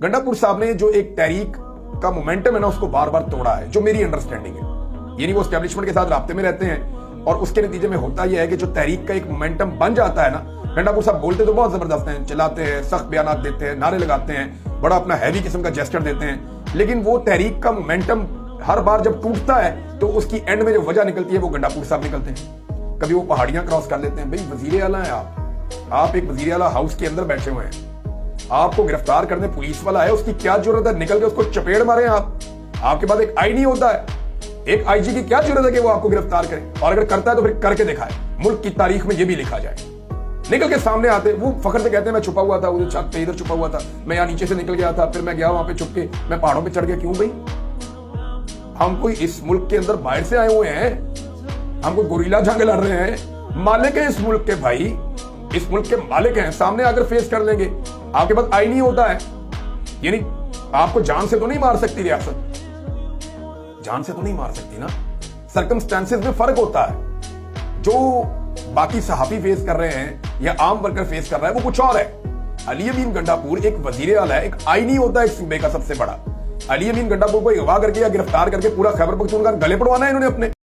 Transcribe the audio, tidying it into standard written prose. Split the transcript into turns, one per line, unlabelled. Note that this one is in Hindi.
गंडापुर साहब ने जो एक तहरीक का मोमेंटम है ना, उसको बार बार तोड़ा है, जो मेरी अंडरस्टैंडिंग है। यानी वो एस्टेब्लिशमेंट के साथ राब्ते में रहते हैं और उसके नतीजे में होता यह है कि जो तहरीक का एक मोमेंटम बन जाता है ना, गंडापुर साहब बोलते तो बहुत जबरदस्त हैं, चिल्लाते हैं, सख्त बयान देते हैं, नारे लगाते हैं, बड़ा अपना हैवी किस्म का जेस्चर देते हैं, लेकिन वो तहरीक का मोमेंटम हर बार जब टूटता है तो उसकी एंड में जो वजह निकलती है वो गंडापुर साहब निकलते हैं। कभी वो पहाड़ियां क्रॉस कर लेते हैं। भाई वजीर आला है आप एक वजीर आला हाउस के अंदर बैठे हुए हैं, आपको गिरफ्तार करने पुलिस वाला है, उसकी क्या जरूरत है निकल के उसको चपेड़ मारे आप? आपके पास एक आई नहीं होता है, एक आईजी की क्या जरूरत है कि वो आपको गिरफ्तार करे? और अगर करता है तो फिर करके दिखाए, मुल्क की तारीख में ये भी लिखा जाए। निकल के सामने आते, वो फखर से कहते हैं मैं छुपा हुआ था, उधर छत पे इधर छुपा हुआ था, मैं यहाँ नीचे से निकल गया था, फिर मैं गया वहां पे छुप के, मैं पहाड़ों पे चढ़ गया। क्यों भाई? हम कोई इस मुल्क के अंदर बाहर से आए हुए हैं, हम कोई गोरिल्ला जंग लड़ रहे हैं, मालिक है इस मुल्क के भाई, इस मुल्क के मालिक हैं, सामने आकर फेस कर लेंगे। आपके पास आई नहीं होता है, यानी आपको जान से तो नहीं मार सकती रियासत, जान से तो नहीं मार सकती ना। सर्कमस्टेंसेस में फर्क होता है, जो बाकी सहाफी फेस कर रहे हैं या आम वर्कर फेस कर रहा है वो कुछ और है। अली अमीन गंडापुर एक वजीर आला है, एक आई नहीं होता है इस सूबे का सबसे बड़ा। अली अमीन गंडापुर को अगवा करके या गिरफ्तार करके पूरा खैबर पख्तूनख्वा गले पड़वाना है इन्होंने अपने।